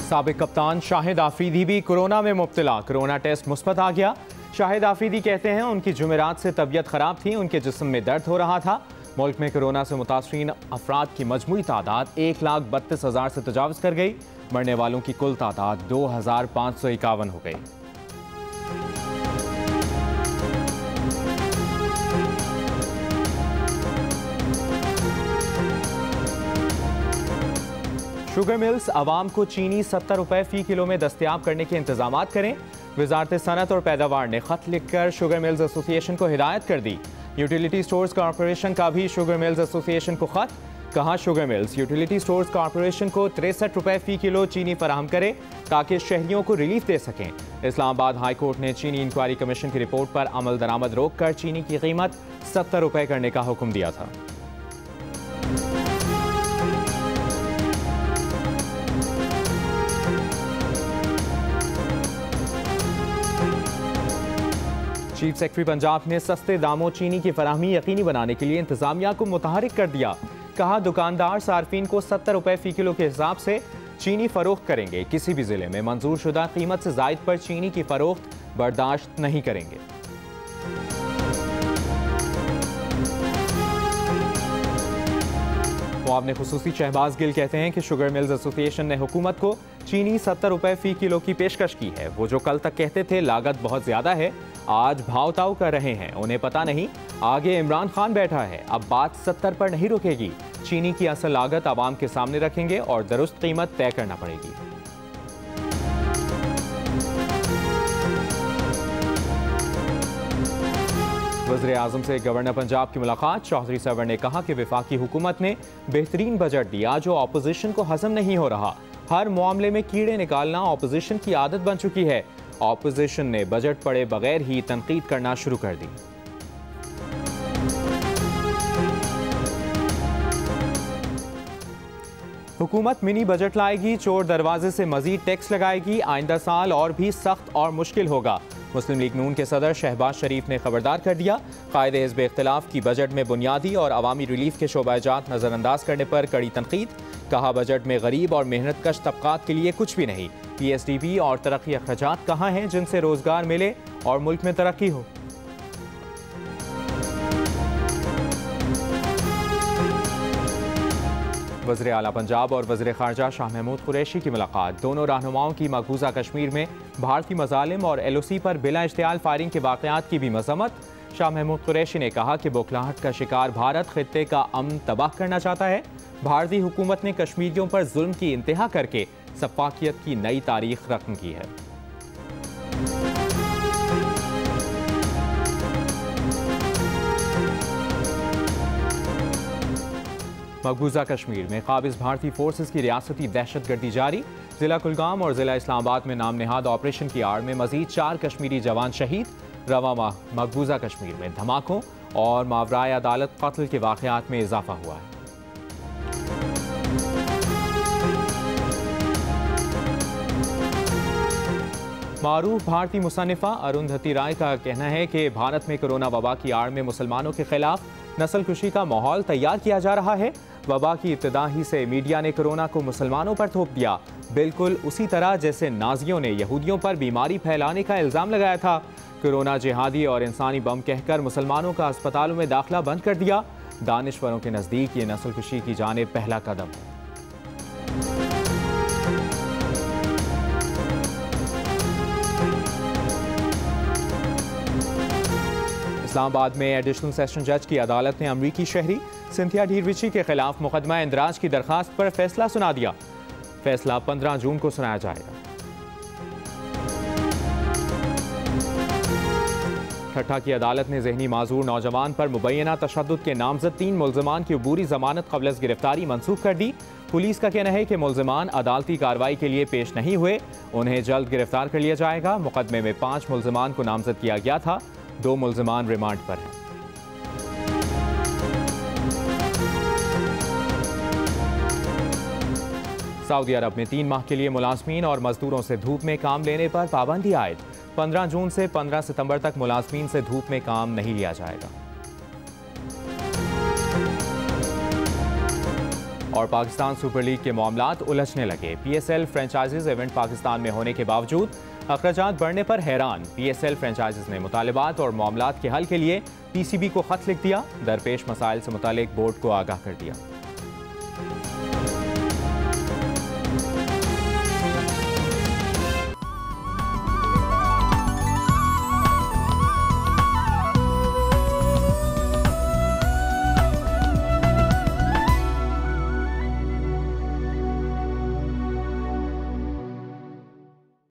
साबिक कप्तान शाहिद आफरीदी भी कोरोना में मुब्तला। कोरोना टेस्ट मुस्बत आ गया। शाहिद आफरीदी कहते हैं उनकी जुमेरात से तबीयत खराब थी, उनके जिस्म में दर्द हो रहा था। मुल्क में कोरोना से मुतासरीन अफराद की मजमूई तादाद 1,32,000 से तजावज़ कर गई। मरने वालों की कुल तादाद 2,551 हो गई। शुगर मिल्स आवाम को चीनी 70 रुपए फ़ी किलो में दस्तयाब करने के इंतजाम करें। वजारत सनत और पैदावार ने खत लिखकर शुगर मिल्स एसोसिएशन को हिदायत कर दी। यूटिलिटी स्टोर्स कॉरपोरेशन का भी शुगर मिल्स एसोसिएशन को खत। कहा sugar mills utility stores corporation को 63 रुपए फ़ी किलो चीनी फराहम करे ताकि शहरियों को रिलीफ दे सकें। इस्लामाबाद हाई कोर्ट ने चीनी इंक्वायरी कमीशन की रिपोर्ट पर अमल दरामद रोक कर चीनी की कीमत 70 रुपए करने का हुक्म दिया था। चीफ सेक्रेटरी पंजाब ने सस्ते दामों चीनी की फराहमी यकीनी बनाने के लिए इंतजामिया को मुतहरिक कर दिया। कहा दुकानदार सार्फिन को 70 रुपए फ़ी किलो के हिसाब से चीनी फरोख्त करेंगे। किसी भी जिले में मंजूर शुदा कीमत से जायद पर चीनी की फरोख्त बर्दाश्त नहीं करेंगे। मुआवने खुसूसी शहबाज गिल कहते हैं कि शुगर मिल्स एसोसिएशन ने हुकूमत को चीनी 70 रुपए फ़ी किलो की पेशकश की है। वो जो कल तक कहते थे लागत बहुत ज्यादा है, आज भाव ताव कर रहे हैं। उन्हें पता नहीं आगे इमरान खान बैठा है, अब बात 70 पर नहीं रुकेगी। चीनी की असल लागत आवाम के सामने रखेंगे और दुरुस्त कीमत तय करना पड़ेगी। वज़ीर-ए-आज़म से गवर्नर पंजाब की मुलाकात। चौधरी सरवर ने कहा कि वफाकी हुकूमत ने बेहतरीन बजट दिया जो अपोजिशन को हजम नहीं हो रहा। हर मामले में कीड़े निकालना अपोजिशन की आदत बन चुकी है। अपोजिशन ने बजट पढ़े बगैर ही तनकीद करना शुरू कर दी। हुकूमत मिनी बजट लाएगी, चोर दरवाजे से मजीद टैक्स लगाएगी। आइंदा साल और भी सख्त और मुश्किल होगा। मुस्लिम लीग नून के सदर शहबाज शरीफ ने खबरदार कर दिया। कायदे हिज़्ब इख्तिलाफ की बजट में बुनियादी और अवामी रिलीफ के शोबाजात नज़रअंदाज करने पर कड़ी तनकीद। कहा बजट में गरीब और मेहनत कश तबकात के लिए कुछ भी नहीं। PSDB और तरक्की अखराजात कहाँ हैं जिनसे रोजगार मिले और मुल्क में तरक्की हो। वज़ीर आला पंजाब और वज़ीर ख़ारजा शाह महमूद कुरैशी की मुलाकात। दोनों रहनुमाओं की मकबूजा कश्मीर में भारतीय मज़ालिम और LOC पर बिला इश्तियाल फायरिंग के वाक़यात की भी मज़म्मत। शाह महमूद कुरैशी ने कहा कि बौखलाहट का शिकार भारत खित्ते का अमन तबाह करना चाहता है। भारतीय हुकूमत ने कश्मीरियों पर जुल्म की इंतहा करके सफ़ाकियत की नई तारीख रकम की है। मकबूजा कश्मीर में काबिज भारतीय फोर्सेस की रियासती दहशतगर्दी जारी। जिला कुलगाम और जिला इस्लामाबाद में नाम नेहाद ऑपरेशन की आड़ में मजीद 4 कश्मीरी जवान शहीद। रवा माह मकबूजा कश्मीर में धमाकों और मावराए अदालत कत्ल के वाक़यात में इजाफा हुआ है। मारूफ भारतीय मुसन्निफा अरुंधति राय का कहना है कि भारत में कोरोना वबा की आड़ में मुसलमानों के खिलाफ नस्लकुशी का माहौल तैयार किया जा रहा है। वबा की इब्तिदा ही से मीडिया ने कोरोना को मुसलमानों पर थोप दिया, बिल्कुल उसी तरह जैसे नाजियों ने यहूदियों पर बीमारी फैलाने का इल्ज़ाम लगाया था। कोरोना जिहादी और इंसानी बम कहकर मुसलमानों का अस्पतालों में दाखिला बंद कर दिया। दानिश्वरों के नज़दीक ये नस्लकुशी की जानिब पहला कदम है। इस्लामाबाद में एडिशनल सेशन जज की अदालत ने अमरीकी शहरी सिंथिया डी रिची के खिलाफ मुकदमा इंदराज की दरखास्त पर फैसला सुना दिया। फैसला 15 जून को सुनाया जाएगा। ठट्ठा की अदालत ने ज़हनी माजूर नौजवान पर मुबैना तशद्दुद के नामजद 3 मुल्ज़िमान की अबूरी जमानत क़ब्ल गिरफ्तारी मनसूख कर दी। पुलिस का कहना है कि मुल्ज़िमान अदालती कार्रवाई के लिए पेश नहीं हुए, उन्हें जल्द गिरफ्तार कर लिया जाएगा। मुकदमे में 5 मुल्ज़िमान को नामजद किया गया था, 2 मुल्ज़िमान रिमांड पर हैं। सऊदी अरब में 3 माह के लिए मुलाजमीन और मजदूरों से धूप में काम लेने पर पाबंदी आयद। 15 जून से 15 सितंबर तक मुलाजमीन से धूप में काम नहीं लिया जाएगा। और पाकिस्तान सुपर लीग के मामलात उलझने लगे। PSL फ्रेंचाइजीज इवेंट पाकिस्तान में होने के बावजूद अखराजात बढ़ने पर हैरान। PSL फ्रेंचाइजीज ने मुतालिबात और मामलात के हल के लिए PCB को खत लिख दिया, दरपेश मसाइल से मुतालिक बोर्ड को आगाह कर दिया।